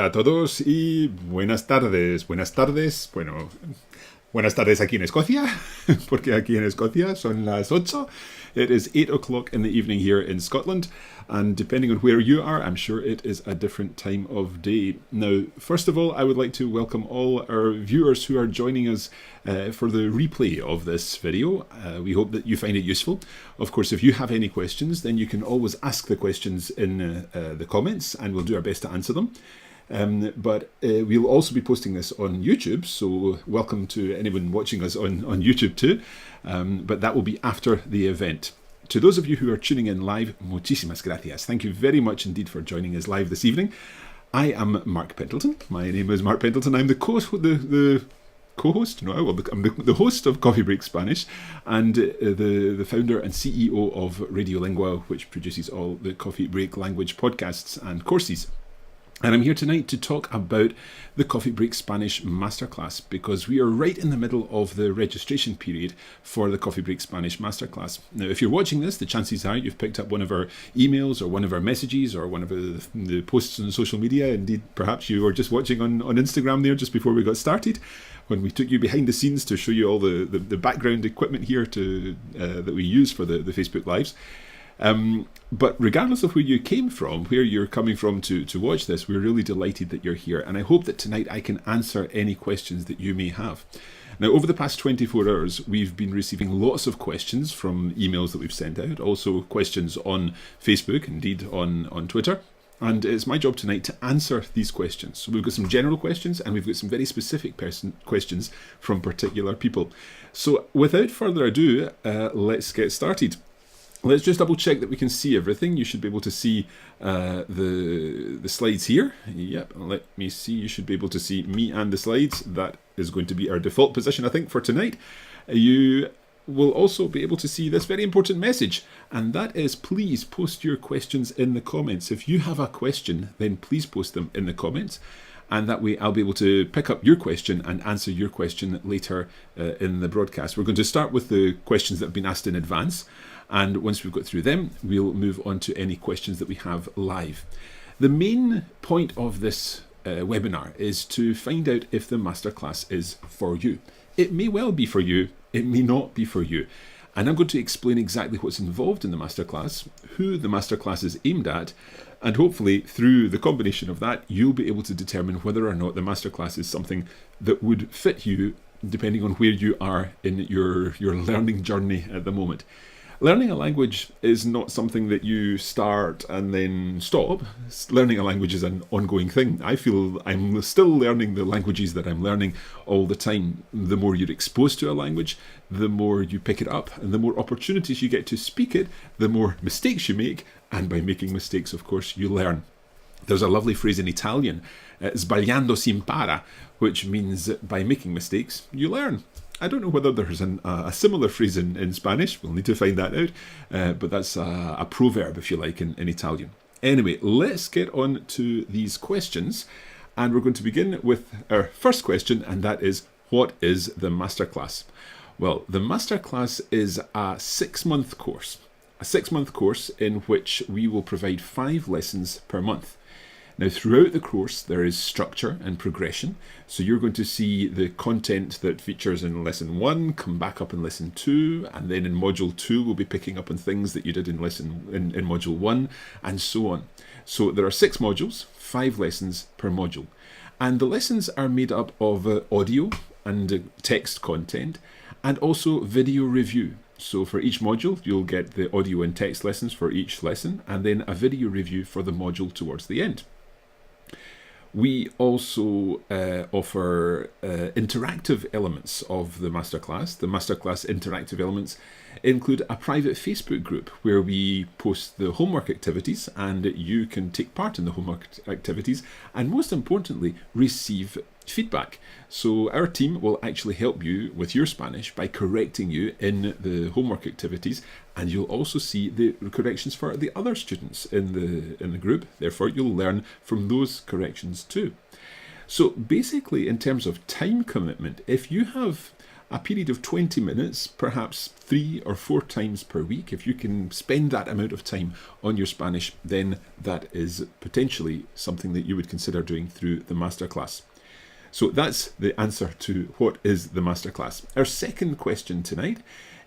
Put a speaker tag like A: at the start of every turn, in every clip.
A: Hola a todos y buenas tardes. Buenas tardes, bueno, buenas tardes aquí en Escocia, porque aquí en Escocia son las 8. It is 8 o'clock in the evening here in Scotland, and depending on where you are, I'm sure it is a different time of day. Now, first of all, I would like to welcome all our viewers who are joining us for the replay of this video. We hope that you find it useful. Of course, if you have any questions, then you can always ask the questions in the comments, and we'll do our best to answer them. But we'll also be posting this on YouTube, so welcome to anyone watching us on YouTube too. But that will be after the event. To those of you who are tuning in live, muchísimas gracias. Thank you very much indeed for joining us live this evening. I am Mark Pendleton. My name is Mark Pendleton. I'm the co-host, no, well, I'm the host of Coffee Break Spanish, and the founder and CEO of Radiolingua, which produces all the Coffee Break language podcasts and courses. And I'm here tonight to talk about the Coffee Break Spanish Masterclass, because we are right in the middle of the registration period for the Coffee Break Spanish Masterclass. Now, if you're watching this, the chances are you've picked up one of our emails or one of our messages or one of the posts on social media. Indeed, perhaps you were just watching on Instagram there just before we got started, when we took you behind the scenes to show you all the background equipment here that we use for the Facebook Lives. But regardless of where you came from, where you're coming from to watch this, we're really delighted that you're here. And I hope that tonight I can answer any questions that you may have. Now, over the past 24 hours, we've been receiving lots of questions from emails that we've sent out, also questions on Facebook, indeed on Twitter. And it's my job tonight to answer these questions. So we've got some general questions and we've got some very specific questions from particular people. So without further ado, let's get started. Let's just double check that we can see everything. You should be able to see the slides here. Yep, let me see. You should be able to see me and the slides. That is going to be our default position, I think, for tonight. You will also be able to see this very important message, and that is, please post your questions in the comments. If you have a question, then please post them in the comments. And that way I'll be able to pick up your question and answer your question later in the broadcast. We're going to start with the questions that have been asked in advance. And once we've got through them, we'll move on to any questions that we have live. The main point of this webinar is to find out if the masterclass is for you. It may well be for you, it may not be for you. And I'm going to explain exactly what's involved in the masterclass, who the masterclass is aimed at, and hopefully through the combination of that, you'll be able to determine whether or not the masterclass is something that would fit you, depending on where you are in your learning journey at the moment. Learning a language is not something that you start and then stop. Learning a language is an ongoing thing. I feel I'm still learning the languages that I'm learning all the time. The more you're exposed to a language, the more you pick it up, and the more opportunities you get to speak it, the more mistakes you make, and by making mistakes, of course, you learn. There's a lovely phrase in Italian, sbagliando si impara, which means by making mistakes, you learn. I don't know whether there's a similar phrase in Spanish. We'll need to find that out. But that's a proverb, if you like, in Italian. Anyway, let's get on to these questions. And we're going to begin with our first question, and that is, what is the Masterclass? Well, the Masterclass is a 6-month course. A 6-month course in which we will provide 5 lessons per month. Now, throughout the course, there is structure and progression. So you're going to see the content that features in lesson 1 come back up in lesson 2, and then in module 2, we'll be picking up on things that you did in module 1, and so on. So there are 6 modules, 5 lessons per module. And the lessons are made up of audio and text content, and also video review. So for each module, you'll get the audio and text lessons for each lesson, and then a video review for the module towards the end. We also offer interactive elements of the Masterclass. The Masterclass interactive elements include a private Facebook group where we post the homework activities, and you can take part in the homework activities, and most importantly, receive feedback. So our team will actually help you with your Spanish by correcting you in the homework activities, and you'll also see the corrections for the other students in the group. Therefore, you'll learn from those corrections too. So basically, in terms of time commitment, if you have a period of 20 minutes, perhaps 3 or 4 times per week. If you can spend that amount of time on your Spanish, then that is potentially something that you would consider doing through the Masterclass. So that's the answer to what is the Masterclass. Our second question tonight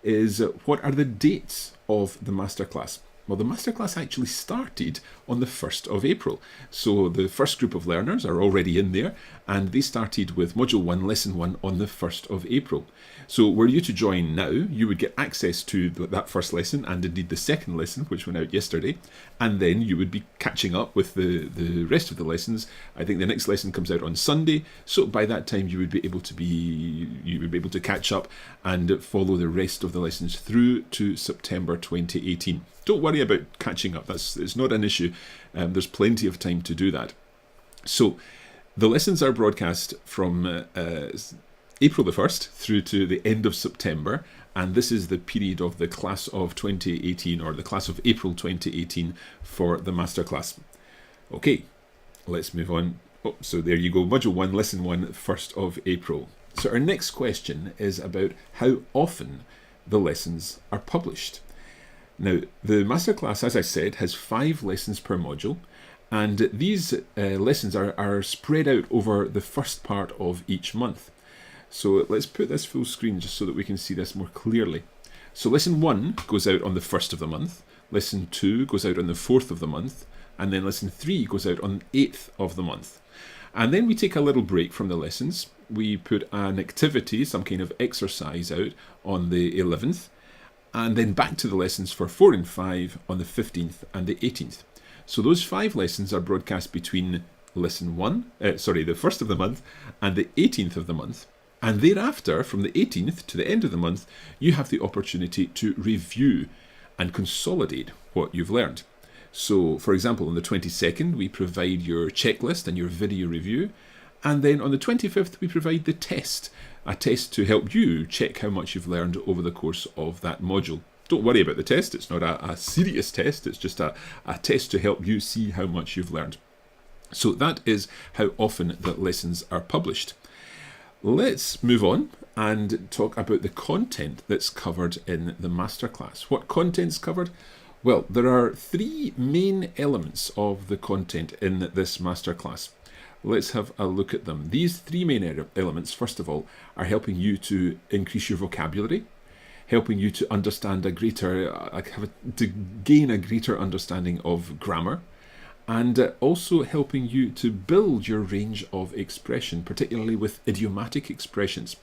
A: is what are the dates of the Masterclass? Well, the Masterclass actually started on the 1st of April. So the first group of learners are already in there, and they started with Module 1, Lesson 1 on the 1st of April. So were you to join now, you would get access to that first lesson and indeed the second lesson, which went out yesterday, and then you would be catching up with the rest of the lessons. I think the next lesson comes out on Sunday, so by that time you would be able to catch up and follow the rest of the lessons through to September 2018. Don't worry about catching up. It's not an issue. There's plenty of time to do that. So the lessons are broadcast from April the 1st through to the end of September, and this is the period of the class of 2018, or the class of April 2018 for the Masterclass. Okay, let's move on. Oh, so there you go, Module 1, Lesson 1, 1st of April. So our next question is about how often the lessons are published. Now, the Masterclass, as I said, has 5 lessons per module, and these lessons are spread out over the first part of each month. So let's put this full screen just so that we can see this more clearly. So Lesson 1 goes out on the 1st of the month, Lesson 2 goes out on the 4th of the month, and then Lesson 3 goes out on the 8th of the month. And then we take a little break from the lessons. We put an activity, some kind of exercise out on the 11th, and then back to the lessons for 4 and 5 on the 15th and the 18th. So those 5 lessons are broadcast between the 1st of the month and the 18th of the month. And thereafter, from the 18th to the end of the month, you have the opportunity to review and consolidate what you've learned. So, for example, on the 22nd, we provide your checklist and your video review. And then on the 25th, we provide the test, a test to help you check how much you've learned over the course of that module. Don't worry about the test. It's not a serious test. It's just a test to help you see how much you've learned. So that is how often the lessons are published. Let's move on and talk about the content that's covered in the Masterclass. What content's covered? Well, there are 3 main elements of the content in this Masterclass. Let's have a look at them. These 3 main elements, first of all, are helping you to increase your vocabulary, helping you to understand to gain a greater understanding of grammar, and also helping you to build your range of expression, particularly with idiomatic expressions.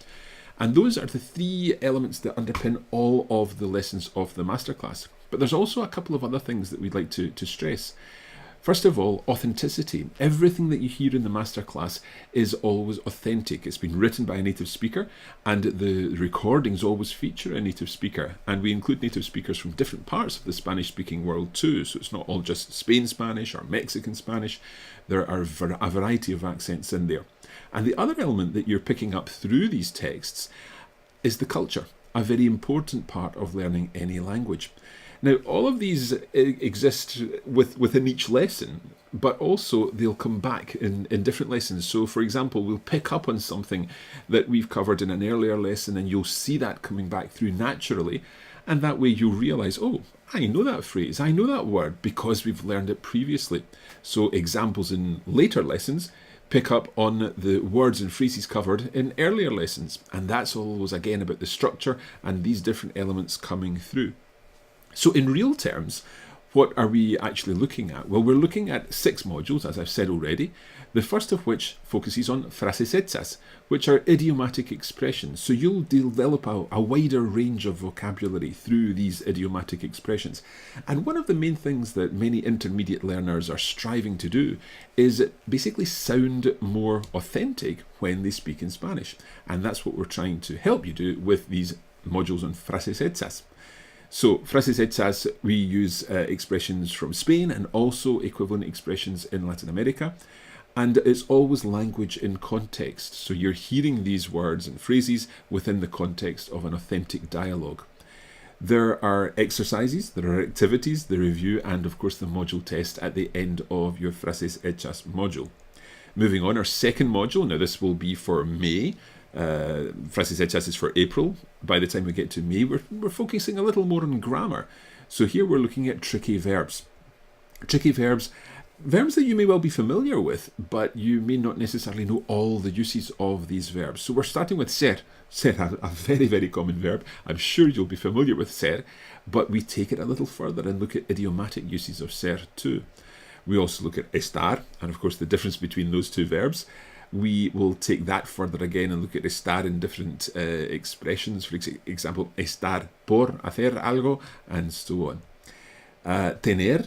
A: And those are the 3 elements that underpin all of the lessons of the Masterclass. But there's also a couple of other things that we'd like to stress. First of all, authenticity. Everything that you hear in the Masterclass is always authentic. It's been written by a native speaker, and the recordings always feature a native speaker. And we include native speakers from different parts of the Spanish-speaking world too. So it's not all just Spain Spanish or Mexican Spanish. There are a variety of accents in there. And the other element that you're picking up through these texts is the culture, a very important part of learning any language. Now, all of these exist within each lesson, but also they'll come back in different lessons. So, for example, we'll pick up on something that we've covered in an earlier lesson, and you'll see that coming back through naturally. And that way you'll realise, oh, I know that phrase, I know that word, because we've learned it previously. So examples in later lessons pick up on the words and phrases covered in earlier lessons. And that's always, again, about the structure and these different elements coming through. So in real terms, what are we actually looking at? Well, we're looking at 6 modules, as I've said already, the first of which focuses on frases hechas, which are idiomatic expressions. So you'll develop a wider range of vocabulary through these idiomatic expressions. And one of the main things that many intermediate learners are striving to do is basically sound more authentic when they speak in Spanish. And that's what we're trying to help you do with these modules on frases hechas. So, frases hechas, we use expressions from Spain and also equivalent expressions in Latin America. And it's always language in context. So you're hearing these words and phrases within the context of an authentic dialogue. There are exercises, there are activities, the review, and of course the module test at the end of your frases hechas module. Moving on, our second module, now this will be for May. Frases hechas is for April. By the time we get to May, we're focusing a little more on grammar. So here we're looking at tricky verbs. Tricky verbs that you may well be familiar with, but you may not necessarily know all the uses of these verbs. So we're starting with ser. Ser, a very, very common verb. I'm sure you'll be familiar with ser, but we take it a little further and look at idiomatic uses of ser too. We also look at estar, and of course the difference between those two verbs. We will take that further again and look at estar in different expressions. For example, estar por hacer algo, and so on. Tener.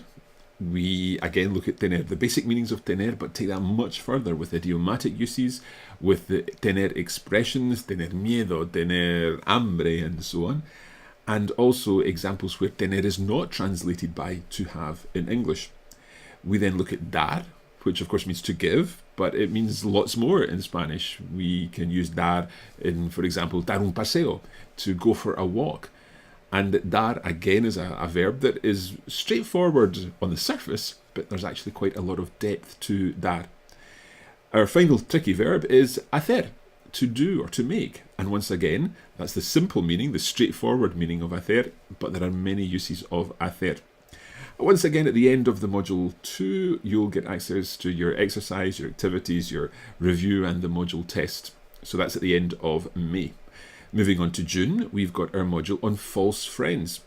A: We again look at tener, the basic meanings of tener, but take that much further with idiomatic uses, with the tener expressions, tener miedo, tener hambre, and so on. And also examples where tener is not translated by to have in English. We then look at dar, which of course means to give, but it means lots more in Spanish. We can use dar in, for example, dar un paseo, to go for a walk. And dar, again, is a verb that is straightforward on the surface, but there's actually quite a lot of depth to dar. Our final tricky verb is hacer, to do or to make. And once again, that's the simple meaning, the straightforward meaning of hacer, but there are many uses of hacer. Once again, at the end of the Module 2, you'll get access to your exercise, your activities, your review, and the module test. So that's at the end of May. Moving on to June, we've got our module on false friends.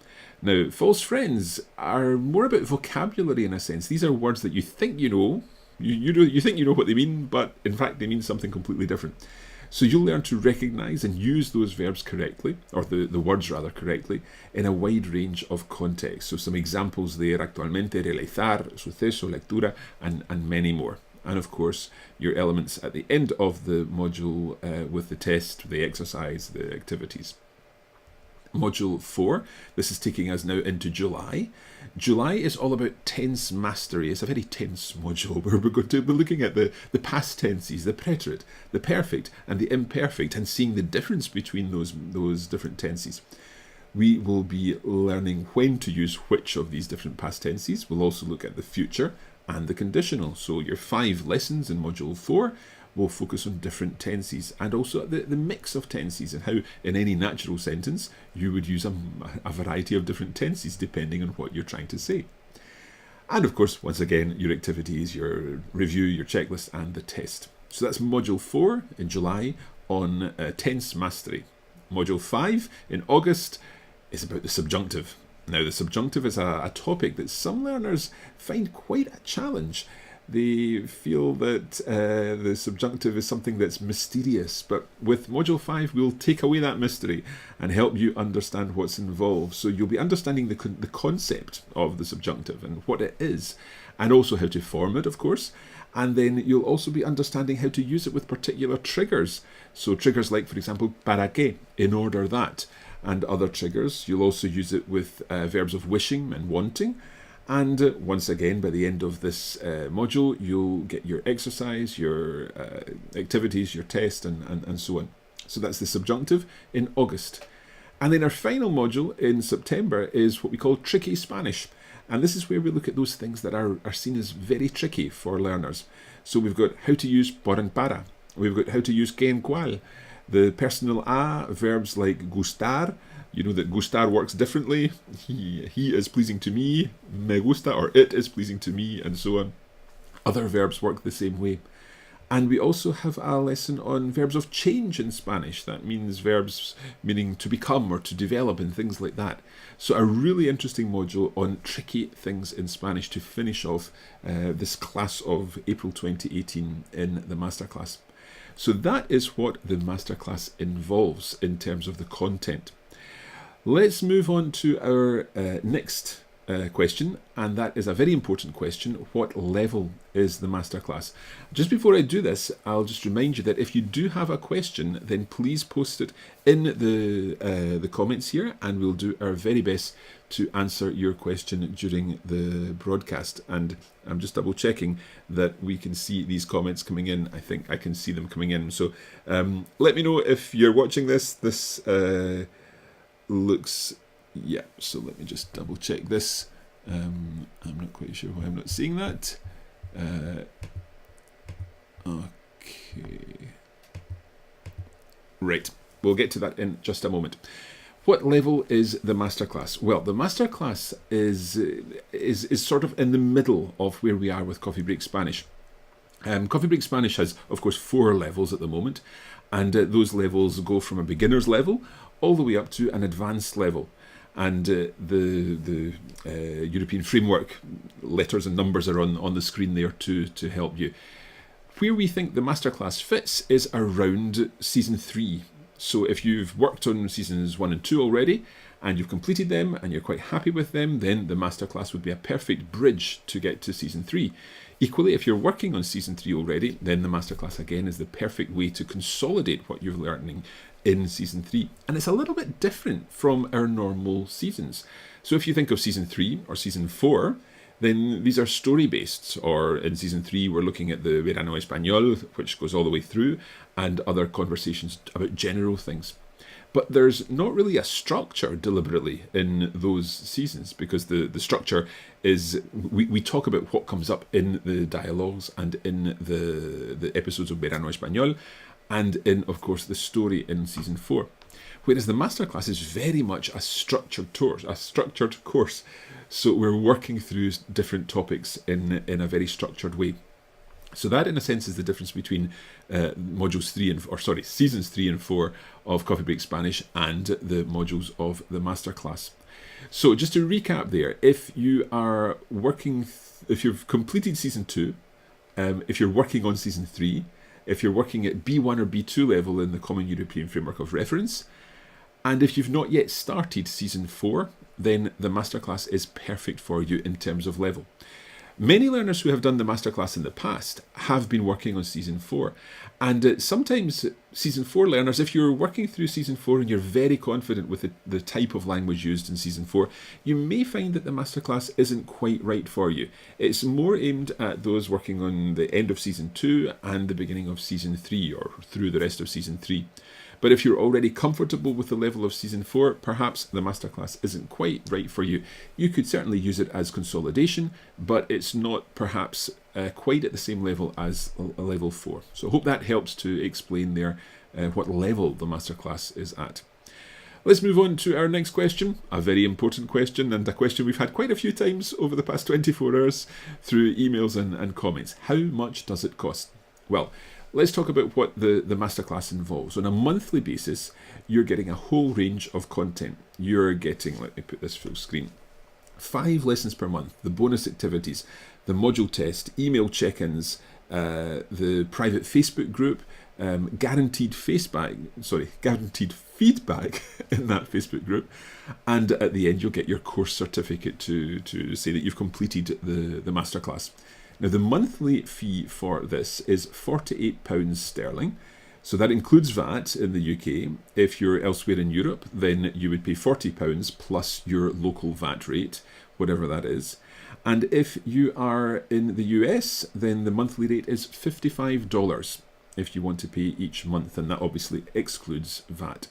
A: Now, false friends are more about vocabulary in a sense. These are words that you think you know. You think you know what they mean, but in fact they mean something completely different. So you'll learn to recognise and use those verbs correctly, or the words rather correctly, in a wide range of contexts. So some examples there: actualmente, realizar, suceso, lectura, and many more. And of course, your elements at the end of the module with the test, the exercise, the activities. Module 4, this is taking us now into July. July is all about tense mastery. It's a very tense module where we're going to be looking at the past tenses, the preterite, the perfect, and the imperfect, and seeing the difference between those different tenses. We will be learning when to use which of these different past tenses. We'll also look at the future and the conditional. So your 5 lessons in Module 4 will focus on different tenses, and also the mix of tenses, and how in any natural sentence you would use a variety of different tenses depending on what you're trying to say. And of course, once again, your activities, your review, your checklist, and the test. So that's Module 4 in July on tense mastery. Module 5 in August is about the subjunctive. Now, the subjunctive is a topic that some learners find quite a challenge. They feel that the subjunctive is something that's mysterious, but with Module 5 we'll take away that mystery and help you understand what's involved. So you'll be understanding the concept of the subjunctive and what it is, and also how to form it, of course. And then you'll also be understanding how to use it with particular triggers. So triggers like, for example, para qué, in order that, and other triggers. You'll also use it with verbs of wishing and wanting. And once again, by the end of this module, you'll get your exercise, your activities, your test, and so on. So that's the subjunctive in August. And then our final module in September is what we call tricky Spanish. And this is where we look at those things that are seen as very tricky for learners. So we've got how to use por and para. We've got how to use que and cual. The personal a, verbs like gustar. You know that gustar works differently. He is pleasing to me, me gusta, or it is pleasing to me, and so on. Other verbs work the same way. And we also have a lesson on verbs of change in Spanish. That means verbs meaning to become or to develop and things like that. So a really interesting module on tricky things in Spanish to finish off this class of April 2018 in the Masterclass. So that is what the Masterclass involves in terms of the content. Let's move on to our next question, and that is a very important question. What level is the Masterclass? Just before I do this, I'll just remind you that if you do have a question, then please post it in the comments here, and we'll do our very best to answer your question during the broadcast. And I'm just double checking that we can see these comments coming in. I think I can see them coming in. So let me know if you're watching this. This looks, yeah, so let me just double check this. I'm not quite sure why I'm not seeing that. Okay, Right, we'll get to that in just a moment. What level is the Masterclass? Well, the Masterclass is sort of in the middle of where we are with Coffee Break Spanish. Coffee Break Spanish has, of course, 4 levels at the moment, and those levels go from a beginner's level all the way up to an advanced level. And the European framework letters and numbers are on the screen there to help you. Where we think the Masterclass fits is around Season 3. So if you've worked on Seasons 1 and 2 already, and you've completed them, and you're quite happy with them, then the Masterclass would be a perfect bridge to get to Season 3. Equally, if you're working on Season 3 already, then the Masterclass again is the perfect way to consolidate what you're learning in Season 3. And it's a little bit different from our normal seasons. So if you think of Season 3 or Season 4, then these are story-based, or in Season 3 we're looking at the Verano Español, which goes all the way through, and other conversations about general things. But there's not really a structure deliberately in those seasons, because the structure is, we talk about what comes up in the dialogues and in the episodes of Verano Español, and in, of course, the story in Season 4. Whereas the Masterclass is very much a structured course. So we're working through different topics in a very structured way. So that, in a sense, is the difference between seasons 3 and 4 of Coffee Break Spanish and the modules of the Masterclass. So just to recap there, if you are working, if you've completed Season 2, if you're working on Season 3, if you're working at B1 or B2 level in the Common European Framework of Reference, and if you've not yet started Season 4, then the Masterclass is perfect for you in terms of level. Many learners who have done the Masterclass in the past have been working on Season 4. And sometimes Season 4 learners, if you're working through Season 4 and you're very confident with the type of language used in Season 4, you may find that the Masterclass isn't quite right for you. It's more aimed at those working on the end of Season 2 and the beginning of Season 3, or through the rest of Season 3. But if you're already comfortable with the level of Season 4, perhaps the Masterclass isn't quite right for you. You could certainly use it as consolidation, but it's not perhaps quite at the same level as a level 4. So I hope that helps to explain there what level the Masterclass is at. Let's move on to our next question, a very important question, and a question we've had quite a few times over the past 24 hours through emails and comments. How much does it cost? Well, let's talk about what the Masterclass involves. On a monthly basis, you're getting a whole range of content. You're getting, let me put this full screen, 5 lessons per month, the bonus activities, the module test, email check-ins, the private Facebook group, guaranteed feedback in that Facebook group, and at the end you'll get your course certificate to say that you've completed the Masterclass. Now, the monthly fee for this is £48 sterling. So that includes VAT in the UK. If you're elsewhere in Europe, then you would pay £40 plus your local VAT rate, whatever that is. And if you are in the US, then the monthly rate is $55 if you want to pay each month, and that obviously excludes VAT.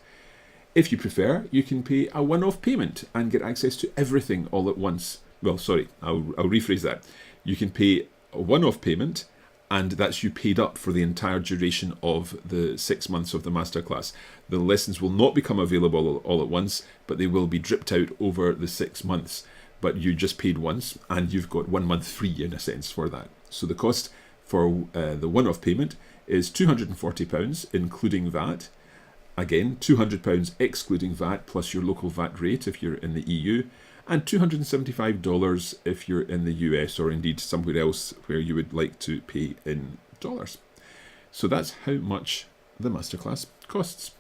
A: If you prefer, you can pay a one-off payment and get access to everything all at once. Well, sorry, I'll rephrase that. You can pay a one-off payment, and that's you paid up for the entire duration of the 6 months of the Masterclass. The lessons will not become available all at once, but they will be dripped out over the 6 months. But you just paid once, and you've got 1 month free, in a sense, for that. So the cost for the one-off payment is £240, including VAT. Again, £200 excluding VAT, plus your local VAT rate if you're in the EU. And $275 if you're in the US, or indeed somewhere else where you would like to pay in dollars. So that's how much the Masterclass costs.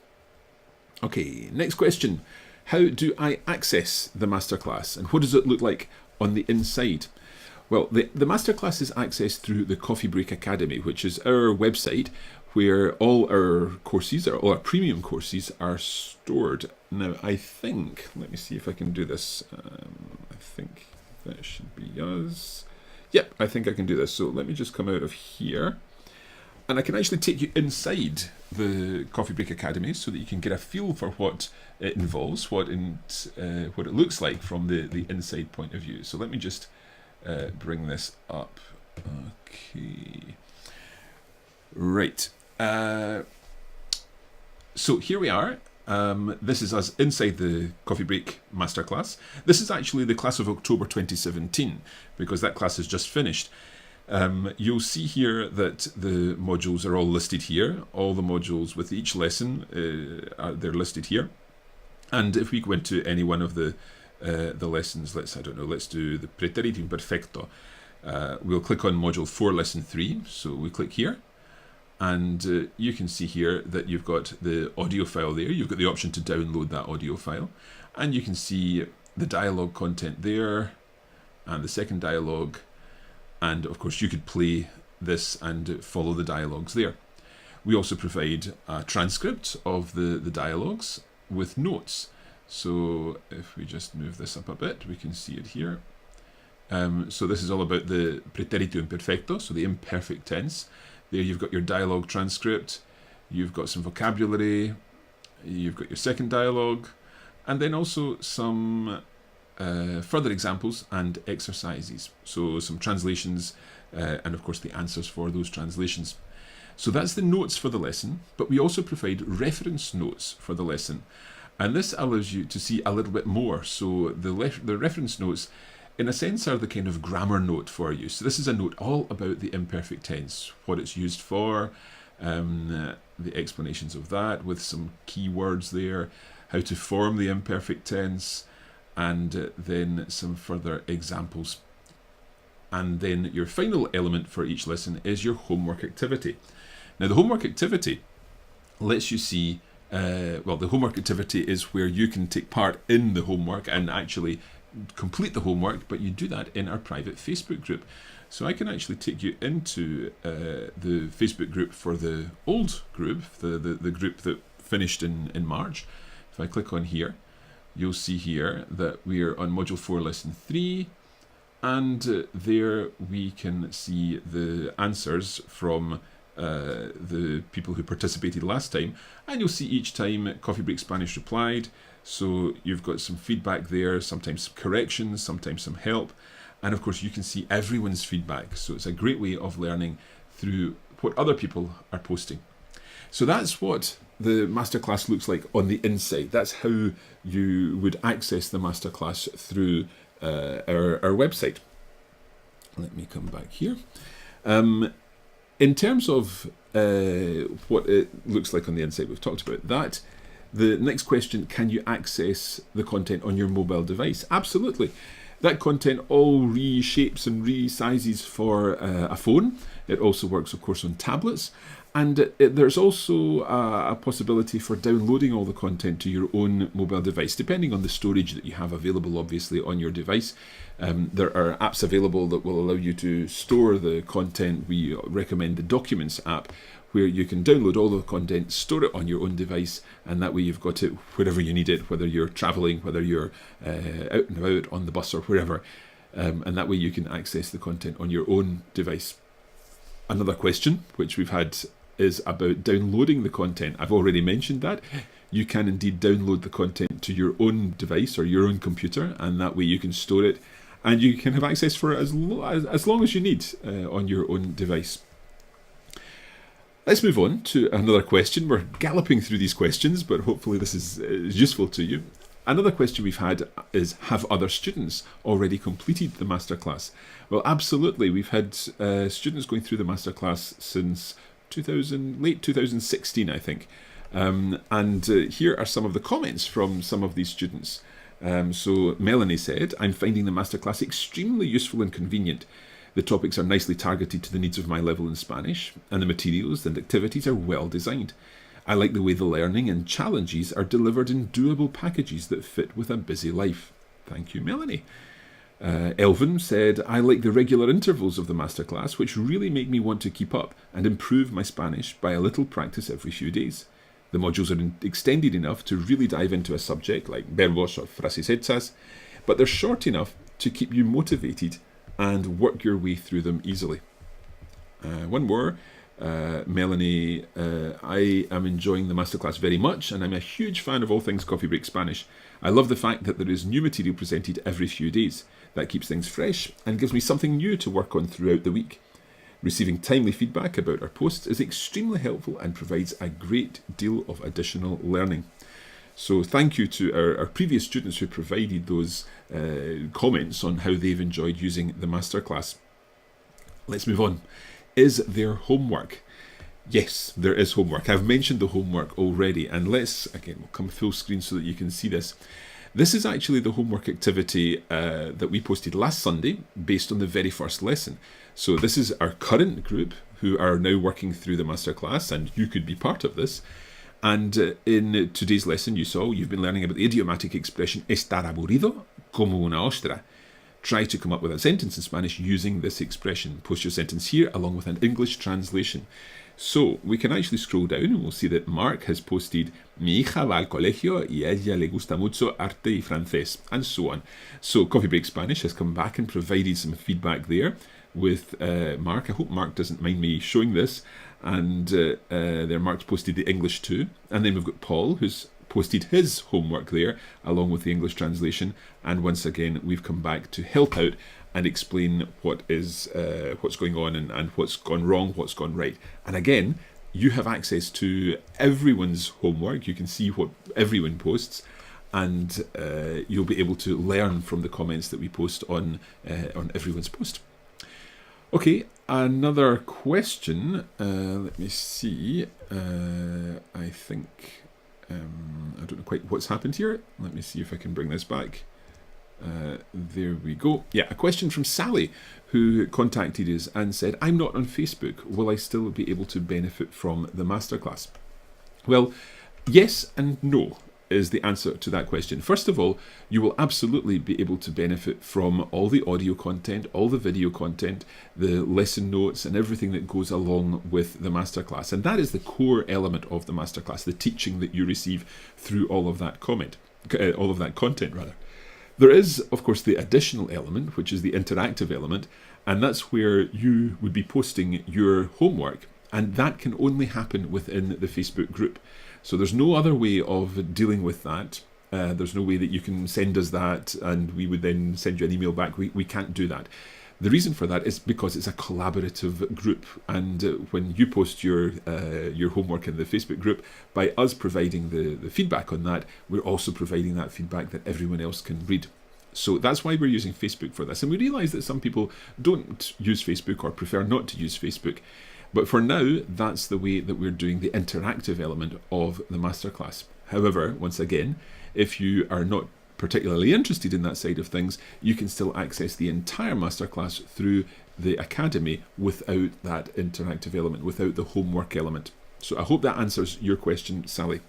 A: Okay, next question. How do I access the Masterclass, and what does it look like on the inside? Well, the Masterclass is accessed through the Coffee Break Academy, which is our website where all our courses, or all our premium courses, are stored. Now, I think, let me see if I can do this. I think that should be us. Yep, I think I can do this. So let me just come out of here. And I can actually take you inside the Coffee Break Academy so that you can get a feel for what it involves, what it looks like from the inside point of view. So let me just bring this up. Okay. Right. So here we are. This is us inside the Coffee Break Masterclass. This is actually the class of October 2017, because that class has just finished. You'll see here that the modules are all listed here. All the modules with each lesson, they're listed here. And if we go into any one of the lessons, let's do the Pretérito Imperfecto. We'll click on Module 4, Lesson 3. So we click here. And you can see here that you've got the audio file there. You've got the option to download that audio file. And you can see the dialogue content there and the second dialogue. And of course, you could play this and follow the dialogues there. We also provide a transcript of the dialogues with notes. So if we just move this up a bit, we can see it here. So this is all about the Pretérito Imperfecto, so the imperfect tense. There you've got your dialogue transcript, you've got some vocabulary, you've got your second dialogue, and then also some further examples and exercises. So some translations and of course the answers for those translations. So that's the notes for the lesson, but we also provide reference notes for the lesson. And this allows you to see a little bit more. So the reference notes, in a sense, are the kind of grammar note for you. So this is a note all about the imperfect tense, what it's used for, the explanations of that with some key words there, how to form the imperfect tense, and then some further examples. And then your final element for each lesson is your homework activity. Now the homework activity lets you see, the homework activity is where you can take part in the homework and actually complete the homework, but you do that in our private Facebook group. So I can actually take you into the Facebook group for the old group, the group that finished in March. If I click on here, you'll see here that we're on Module 4, Lesson 3, and there we can see the answers from the people who participated last time, and you'll see each time Coffee Break Spanish replied. So you've got some feedback there, sometimes some corrections, sometimes some help, and of course you can see everyone's feedback. So it's a great way of learning through what other people are posting. So that's what the masterclass looks like on the inside. That's how you would access the masterclass through our website. Let me come back here. In terms of what it looks like on the inside, we've talked about that. The next question, can you access the content on your mobile device? Absolutely. That content all reshapes and resizes for a phone. It also works, of course, on tablets. And there's also a possibility for downloading all the content to your own mobile device, depending on the storage that you have available, obviously, on your device. There are apps available that will allow you to store the content. We recommend the Documents app, where you can download all the content, store it on your own device, and that way you've got it wherever you need it, whether you're traveling, whether you're out and about on the bus or wherever, and that way you can access the content on your own device. Another question which we've had is about downloading the content. I've already mentioned that. You can indeed download the content to your own device or your own computer, and that way you can store it, and you can have access for it as long as you need on your own device. Let's move on to another question. We're galloping through these questions, but hopefully this is useful to you. Another question we've had is, have other students already completed the masterclass? Well, absolutely. We've had students going through the masterclass since late 2016, I think. And here are some of the comments from some of these students. So Melanie said, I'm finding the masterclass extremely useful and convenient. The topics are nicely targeted to the needs of my level in Spanish, and the materials and activities are well designed. I like the way the learning and challenges are delivered in doable packages that fit with a busy life. Thank you, Melanie. Elvin said, I like the regular intervals of the masterclass, which really make me want to keep up and improve my Spanish by a little practice every few days. The modules are extended enough to really dive into a subject like verbos or frases hechas, but they're short enough to keep you motivated and work your way through them easily. One more. Melanie, I am enjoying the masterclass very much, and I'm a huge fan of all things Coffee Break Spanish. I love the fact that there is new material presented every few days. That keeps things fresh and gives me something new to work on throughout the week. Receiving timely feedback about our posts is extremely helpful and provides a great deal of additional learning. So thank you to our previous students who provided those comments on how they've enjoyed using the Masterclass. Let's move on. Is there homework? Yes, there is homework. I've mentioned the homework already, and let's, again, we'll come full screen so that you can see this. This is actually the homework activity that we posted last Sunday based on the very first lesson. So this is our current group who are now working through the Masterclass, and you could be part of this. And in today's lesson, you've been learning about the idiomatic expression estar aburrido como una ostra. Try to come up with a sentence in Spanish using this expression. Post your sentence here along with an English translation. So we can actually scroll down and we'll see that Mark has posted Mi hija va al colegio y a ella le gusta mucho arte y francés, and so on. So Coffee Break Spanish has come back and provided some feedback there with Mark. I hope Mark doesn't mind me showing this. And there Mark's posted the English too. And then we've got Paul who's posted his homework there along with the English translation. And once again, we've come back to help out and explain what's going on and what's gone wrong, what's gone right. And again, you have access to everyone's homework. You can see what everyone posts, and you'll be able to learn from the comments that we post on everyone's post. Okay, another question. Let me see. I think I don't know quite what's happened here. Let me see if I can bring this back. There we go. Yeah, a question from Sally, who contacted us and said, I'm not on Facebook. Will I still be able to benefit from the Masterclass? Well, yes and no is the answer to that question. First of all, you will absolutely be able to benefit from all the audio content, all the video content, the lesson notes, and everything that goes along with the Masterclass. And that is the core element of the Masterclass, the teaching that you receive through all of that content. There is, of course, the additional element, which is the interactive element, and that's where you would be posting your homework, and that can only happen within the Facebook group. So there's no other way of dealing with that. There's no way that you can send us that and we would then send you an email back. We can't do that. The reason for that is because it's a collaborative group, and when you post your homework in the Facebook group, by us providing the feedback on that, we're also providing that feedback that everyone else can read. So that's why we're using Facebook for this. And we realise that some people don't use Facebook or prefer not to use Facebook. But for now, that's the way that we're doing the interactive element of the Masterclass. However, once again, if you are not particularly interested in that side of things, you can still access the entire Masterclass through the Academy without that interactive element, without the homework element. So I hope that answers your question, Sally.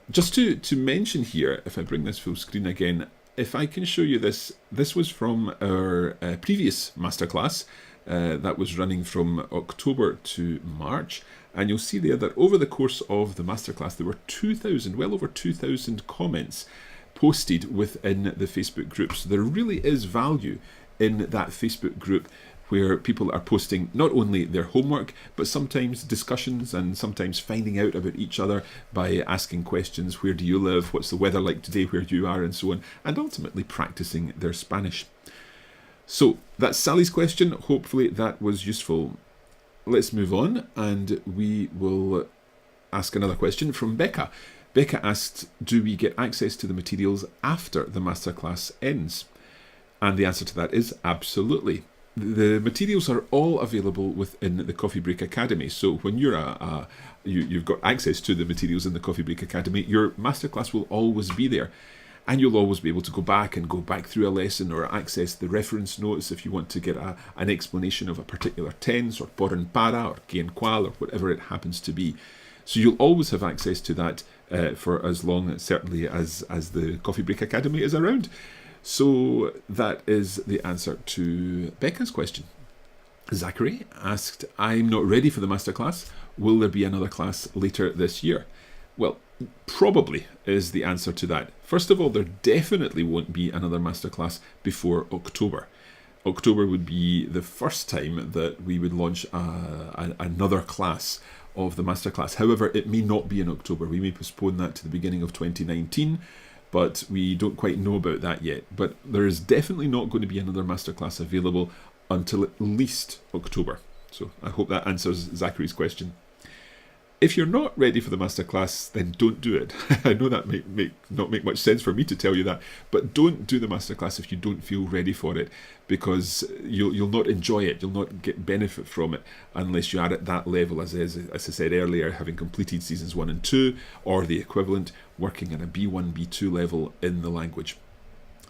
A: Just to mention here, if I bring this full screen again, if I can show you this, this was from our previous Masterclass that was running from October to March. And you'll see there that over the course of the Masterclass, there were well over 2,000 comments posted within the Facebook group. So there really is value in that Facebook group where people are posting not only their homework, but sometimes discussions and sometimes finding out about each other by asking questions. Where do you live? What's the weather like today where you are? And so on. And ultimately practicing their Spanish. So that's Sally's question. Hopefully that was useful. Let's move on and we will ask another question from Becca. Becca asked, do we get access to the materials after the Masterclass ends? And the answer to that is absolutely. The materials are all available within the Coffee Break Academy. So when you've got access to the materials in the Coffee Break Academy, your Masterclass will always be there. And you'll always be able to go back through a lesson or access the reference notes if you want to get an explanation of a particular tense or por en para or que en cual or whatever it happens to be. So you'll always have access to that for as long, certainly, as the Coffee Break Academy is around. So that is the answer to Becca's question. Zachary asked, I'm not ready for the Masterclass. Will there be another class later this year? Well, probably is the answer to that. First of all, there definitely won't be another Masterclass before October. October would be the first time that we would launch another class of the Masterclass. However, it may not be in October. We may postpone that to the beginning of 2019, but we don't quite know about that yet. But there is definitely not going to be another Masterclass available until at least October. So I hope that answers Zachary's question. If you're not ready for the masterclass, then don't do it. I know that may not make much sense for me to tell you that, but don't do the masterclass if you don't feel ready for it, because you'll not enjoy it, you'll not get benefit from it unless you are at that level, as I said earlier, having completed seasons 1 and 2, or the equivalent, working at a B1, B2 level in the language.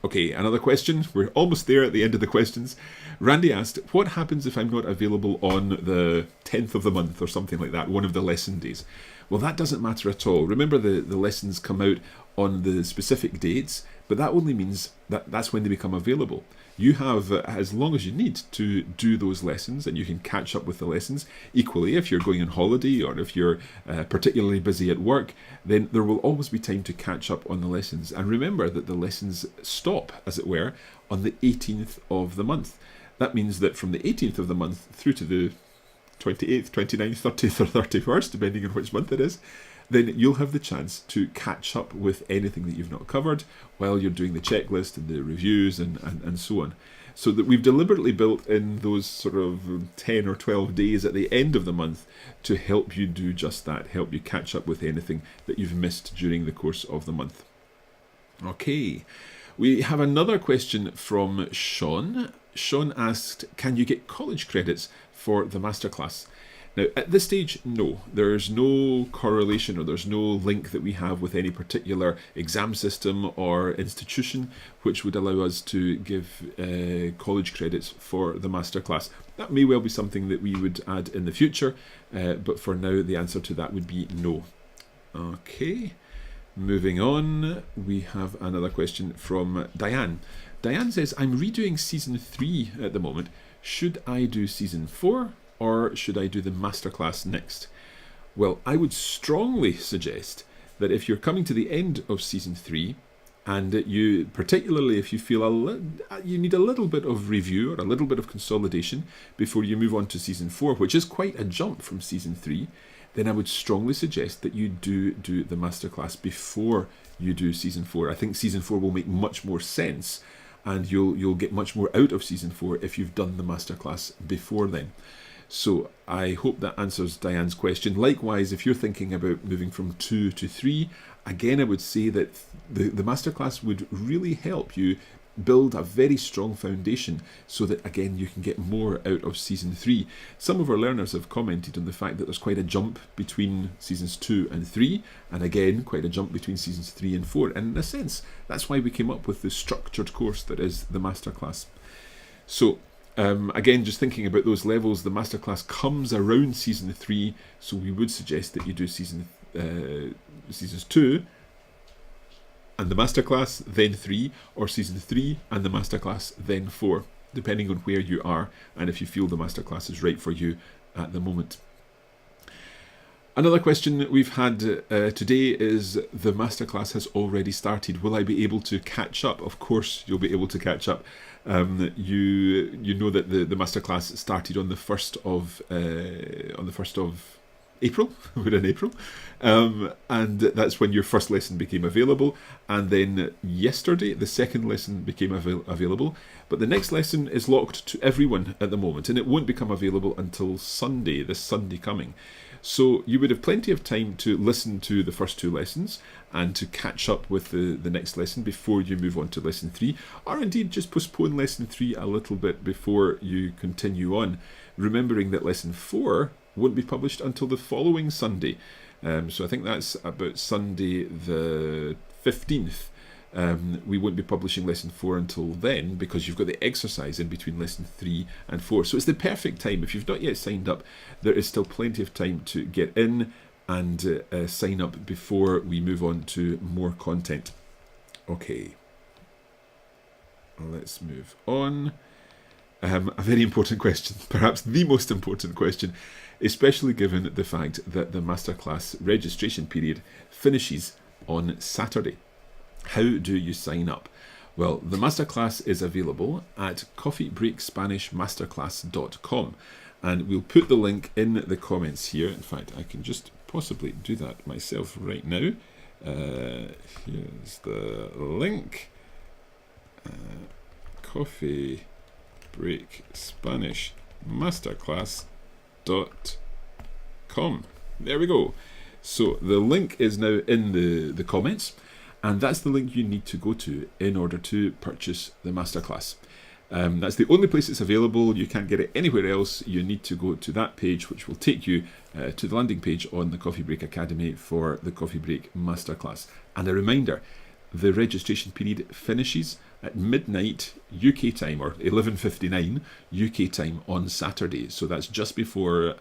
A: Okay, another question. We're almost there at the end of the questions. Randy asked, what happens if I'm not available on the 10th of the month or something like that, one of the lesson days? Well, that doesn't matter at all. Remember, the lessons come out on the specific dates, but that only means that that's when they become available. You have as long as you need to do those lessons, and you can catch up with the lessons. Equally, if you're going on holiday or if you're particularly busy at work, then there will always be time to catch up on the lessons. And remember that the lessons stop, as it were, on the 18th of the month. That means that from the 18th of the month through to the 28th, 29th, 30th or 31st, depending on which month it is, then you'll have the chance to catch up with anything that you've not covered while you're doing the checklist and the reviews and so on. So that we've deliberately built in those sort of 10 or 12 days at the end of the month to help you do just that, help you catch up with anything that you've missed during the course of the month. Okay, we have another question from Sean. Sean asked, can you get college credits for the masterclass? Now, at this stage, no. There's no correlation or there's no link that we have with any particular exam system or institution which would allow us to give college credits for the masterclass. That may well be something that we would add in the future, but for now the answer to that would be no. Okay, moving on, we have another question from Diane. Diane says, I'm redoing season 3 at the moment. Should I do season 4? Or should I do the masterclass next? Well, I would strongly suggest that if you're coming to the end of season 3, and you, particularly if you feel you need a little bit of review or a little bit of consolidation before you move on to season 4, which is quite a jump from season 3, then I would strongly suggest that you do the masterclass before you do season 4. I think season 4 will make much more sense, and you'll get much more out of season 4 if you've done the masterclass before then. So I hope that answers Diane's question. Likewise, if you're thinking about moving from 2 to 3, again, I would say that the masterclass would really help you build a very strong foundation so that, again, you can get more out of season 3. Some of our learners have commented on the fact that there's quite a jump between seasons 2 and 3, and again, quite a jump between seasons 3 and 4. And in a sense, that's why we came up with the structured course that is the masterclass. So, again, just thinking about those levels, the masterclass comes around season 3, so we would suggest that you do seasons 2 and the masterclass, then 3, or season 3 and the masterclass, then 4, depending on where you are and if you feel the masterclass is right for you at the moment. Another question we've had today is, the masterclass has already started. Will I be able to catch up? Of course you'll be able to catch up. You know that the masterclass started on the 1st of April. We're in April, and that's when your first lesson became available. And then yesterday, the second lesson became available. But the next lesson is locked to everyone at the moment, and it won't become available until Sunday, this Sunday coming. So you would have plenty of time to listen to the first 2 lessons and to catch up with the next lesson before you move on to lesson 3, or indeed just postpone lesson 3 a little bit before you continue on, remembering that lesson 4 won't be published until the following Sunday. So I think that's about Sunday the 15th. We won't be publishing lesson 4 until then, because you've got the exercise in between lesson 3 and 4. So it's the perfect time. If you've not yet signed up, there is still plenty of time to get in and sign up before we move on to more content. Okay, let's move on. A very important question, perhaps the most important question, especially given the fact that the masterclass registration period finishes on Saturday. How do you sign up? Well, the masterclass is available at coffeebreakspanishmasterclass.com, and we'll put the link in the comments here. In fact, I can just possibly do that myself right now. Here's the link. Break Spanish Masterclass.com. There we go. So the link is now in the comments, and that's the link you need to go to in order to purchase the Masterclass. That's the only place it's available. You can't get it anywhere else. You need to go to that page, which will take you to the landing page on the Coffee Break Academy for the Coffee Break Masterclass. And a reminder, the registration period finishes at midnight UK time, or 11:59 UK time on Saturday. So that's just before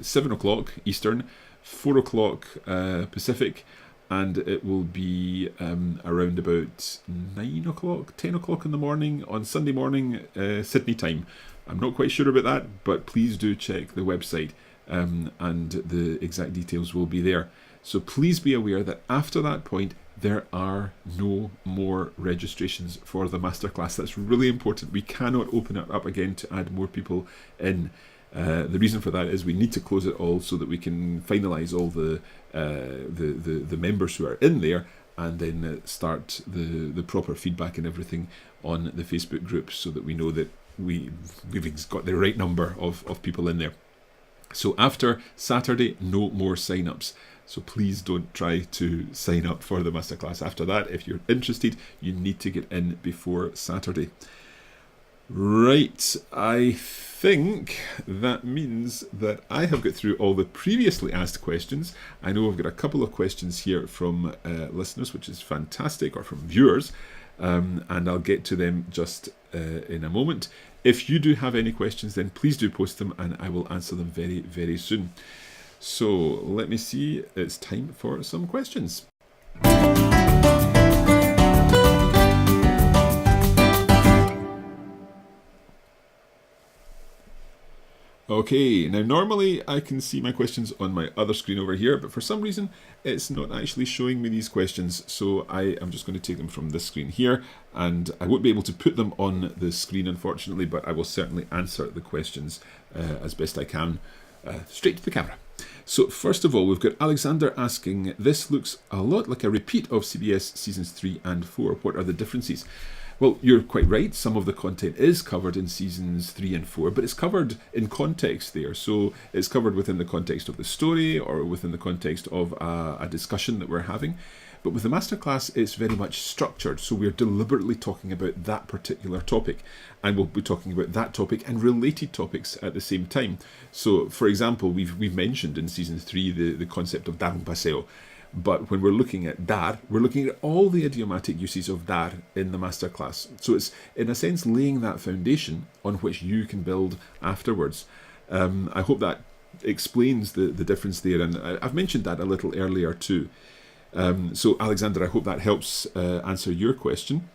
A: 7 o'clock Eastern, 4 o'clock Pacific, and it will be around about 9 o'clock, 10 o'clock in the morning on Sunday morning, Sydney time. I'm not quite sure about that, but please do check the website, and the exact details will be there. So please be aware that after that point, there are no more registrations for the Masterclass. That's really important. We cannot open it up again to add more people in. The reason for that is we need to close it all so that we can finalise all the members who are in there, and then start the proper feedback and everything on the Facebook group, so that we know that we've got the right number of people in there. So after Saturday, no more sign-ups. So please don't try to sign up for the Masterclass after that. If you're interested, you need to get in before Saturday. Right, I think that means that I have got through all the previously asked questions. I know I've got a couple of questions here from listeners, which is fantastic, or from viewers, and I'll get to them just in a moment. If you do have any questions, then please do post them, and I will answer them very, very soon. So let me see, it's time for some questions. Okay, now normally I can see my questions on my other screen over here, but for some reason it's not actually showing me these questions, so I am just going to take them from this screen here, and I won't be able to put them on the screen unfortunately, but I will certainly answer the questions as best I can straight to the camera. So first of all, we've got Alexander asking, this looks a lot like a repeat of CBS seasons 3 and 4. What are the differences? Well, you're quite right. Some of the content is covered in seasons 3 and 4, but it's covered in context there. So it's covered within the context of the story, or within the context of a discussion that we're having. But with the Masterclass, it's very much structured. So we're deliberately talking about that particular topic, and we'll be talking about that topic and related topics at the same time. So, for example, we've mentioned in season 3 the concept of dar un paseo. But when we're looking at dar, we're looking at all the idiomatic uses of dar in the Masterclass. So it's, in a sense, laying that foundation on which you can build afterwards. I hope that explains the difference there, and I've mentioned that a little earlier too. So Alexander, I hope that helps answer your question.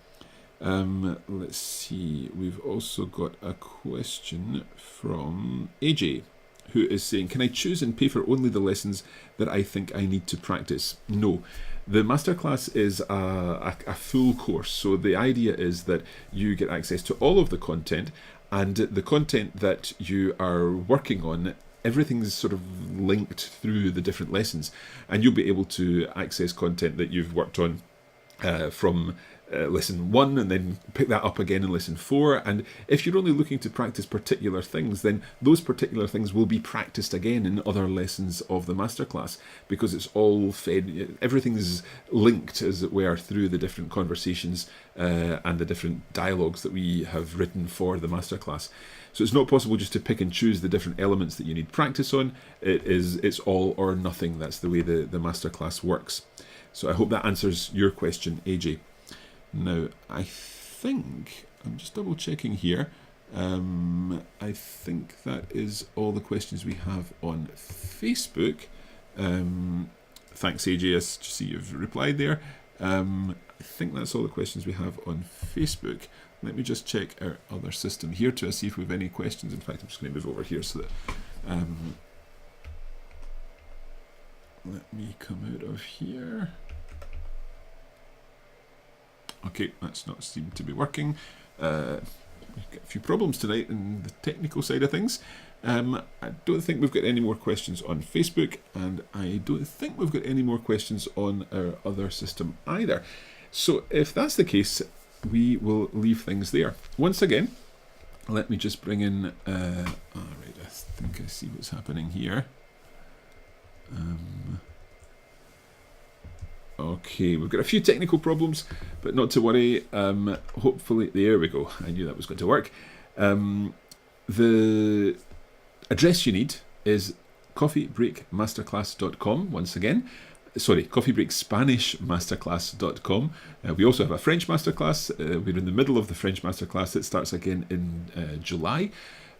A: Let's see, we've also got a question from AJ, who is saying, can I choose and pay for only the lessons that I think I need to practice? No. The Masterclass is a full course, so the idea is that you get access to all of the content, and the content that you are working on, everything's sort of linked through the different lessons, and you'll be able to access content that you've worked on from lesson 1, and then pick that up again in lesson 4. And if you're only looking to practice particular things, then those particular things will be practiced again in other lessons of the Masterclass, because it's all fed, everything is linked, as it were, through the different conversations and the different dialogues that we have written for the Masterclass. So it's not possible just to pick and choose the different elements that you need practice on. It's all or nothing. That's the way the Masterclass works. So I hope that answers your question, AJ. Now, I think, I'm just double checking here, I think that is all the questions we have on Facebook. Thanks, AJ, I see you've replied there. I think that's all the questions we have on Facebook. Let me just check our other system here to see if we have any questions. In fact, I'm just going to move over here so that let me come out of here. Okay, that's not seemed to be working. We've got a few problems tonight in the technical side of things. I don't think we've got any more questions on Facebook, and I don't think we've got any more questions on our other system either. So if that's the case, we will leave things there. Once again, let me just bring in, all right, I think I see what's happening here. Okay, we've got a few technical problems, but not to worry. Hopefully, there we go. I knew that was going to work. The address you need is coffeebreakmasterclass.com once again. Sorry, coffeebreakspanishmasterclass.com. We also have a French masterclass. We're in the middle of the French masterclass. It starts again in July.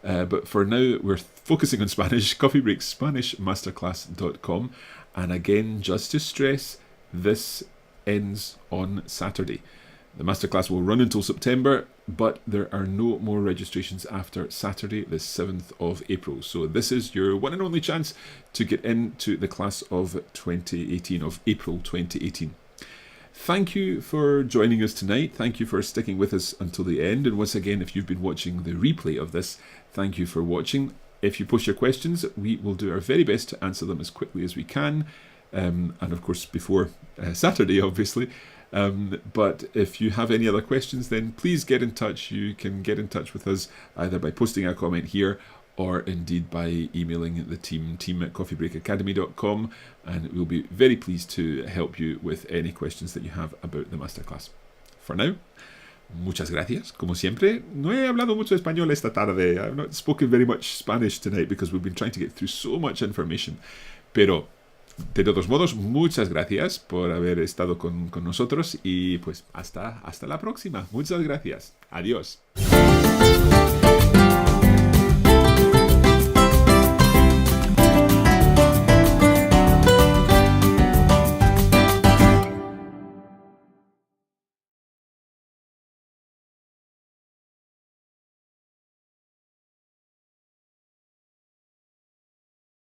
A: But for now, we're focusing on Spanish, coffeebreakspanishmasterclass.com. And again, just to stress, this ends on Saturday. The masterclass will run until September, but there are no more registrations after Saturday, the 7th of April. So this is your one and only chance to get into the class of 2018, of April 2018. Thank you for joining us tonight. Thank you for sticking with us until the end. And once again, if you've been watching the replay of this, thank you for watching. If you post your questions, we will do our very best to answer them as quickly as we can. And of course, before Saturday, obviously. But if you have any other questions, then please get in touch. You can get in touch with us either by posting a comment here or indeed by emailing the team at coffeebreakacademy.com, and we'll be very pleased to help you with any questions that you have about the masterclass. For now, muchas gracias. Como siempre, no he hablado mucho español esta tarde. I've not spoken very much Spanish tonight because we've been trying to get through so much information. Pero de todos modos, muchas gracias por haber estado con nosotros y pues hasta la próxima. Muchas gracias. Adiós.